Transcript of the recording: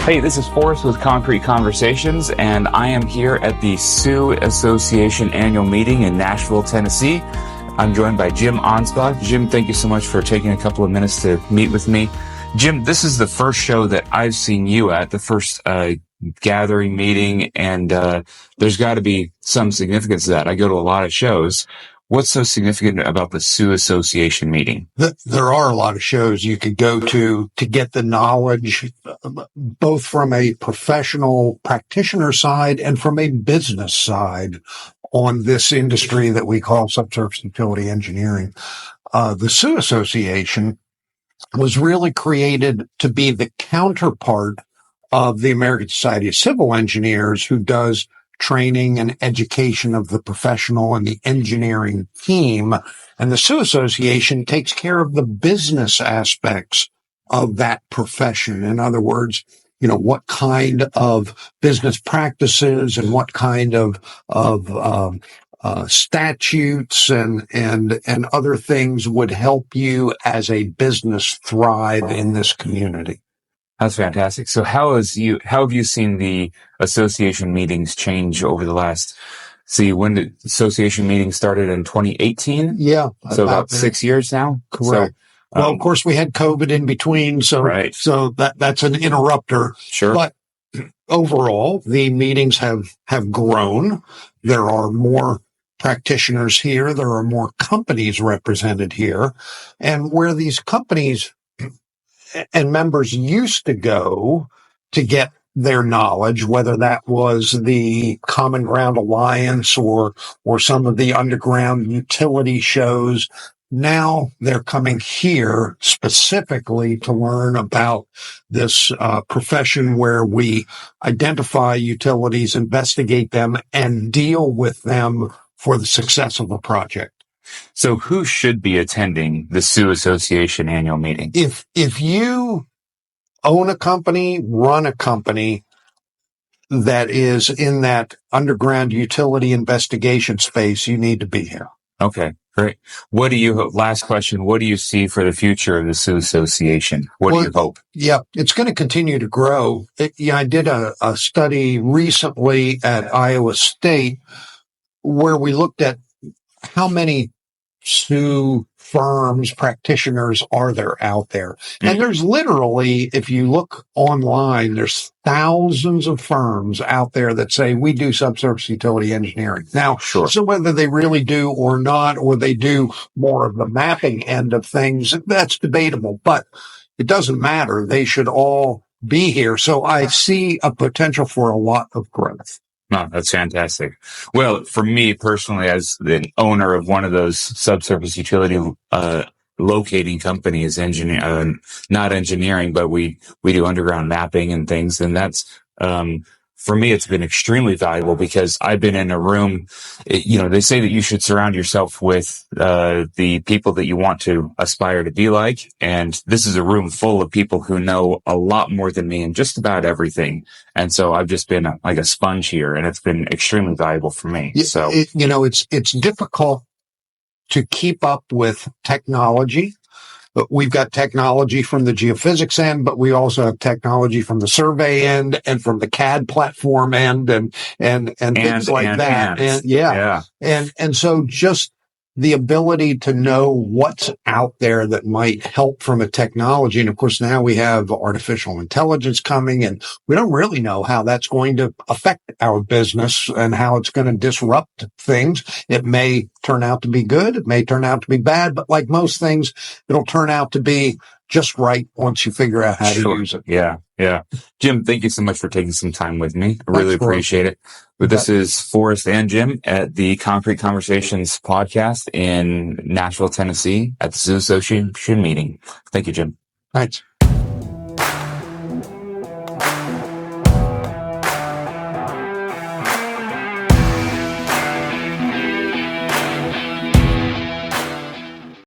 Hey, this is Forrest with Concrete Conversations, and I am here at the Sioux Association annual meeting in Nashville, Tennessee. I'm joined by Jim Anspach. Jim, thank you so much for taking a couple of minutes to meet with me. Jim, this is the first show that I've seen you at, the first gathering meeting, and there's got to be some significance to that. I go to a lot of shows. What's so significant about the Sioux Association meeting? There are a lot of shows you could go to get the knowledge, both from a professional practitioner side and from a business side on this industry that we call subsurface utility engineering. The Sioux Association was really created to be the counterpart of the American Society of Civil Engineers, who does training and education of the professional and the engineering team. And the Sioux Association takes care of the business aspects of that profession. In other words, what kind of business practices and what kind of statutes and other things would help you as a business thrive in this community. That's fantastic. So how have you seen the association meetings change over the last, when the association meeting started in 2018? Yeah. So about 6 years now? Correct. So, well, of course we had COVID in between. So, right. So that's an interrupter. Sure. But overall, the meetings have grown. There are more practitioners here. There are more companies represented here. And where these companies and members used to go to get their knowledge, whether that was the Common Ground Alliance or some of the underground utility shows, now they're coming here specifically to learn about this profession where we identify utilities, investigate them, and deal with them for the success of the project. So who should be attending the Sioux Association annual meeting? If you own a company, run a company that is in that underground utility investigation space, you need to be here. Okay, great. Last question, what do you see for the future of the Sioux Association? What do you hope? Yeah, it's going to continue to grow. I did a study recently at Iowa State where we looked at how many Sioux firms, practitioners are there out there. And there's literally, if you look online, there's thousands of firms out there that say we do subsurface utility engineering. Now, sure. So whether they really do or not, or they do more of the mapping end of things, that's debatable, but it doesn't matter. They should all be here. So I see a potential for a lot of growth. Oh, that's fantastic. Well, for me personally, as the owner of one of those subsurface utility locating companies, not engineering, but we do underground mapping and things, and that's for me, it's been extremely valuable because I've been in a room. They say that you should surround yourself with the people that you want to aspire to be like, and this is a room full of people who know a lot more than me in just about everything. And so I've just been like a sponge here, and it's been extremely valuable for me. So it's difficult to keep up with technology. But we've got technology from the geophysics end, but we also have technology from the survey end and from the CAD platform end and things like that. And so just the ability to know what's out there that might help from a technology. And of course, now we have artificial intelligence coming, and we don't really know how that's going to affect our business and how it's going to disrupt things. It may turn out to be good. It may turn out to be bad, but like most things, it'll turn out to be just right once you figure out how to use it. Yeah. Jim, thank you so much for taking some time with me. I really appreciate it. But this is Forrest and Jim at the Concrete Conversations podcast in Nashville, Tennessee at the Sioux Association meeting. Thank you, Jim. Thanks.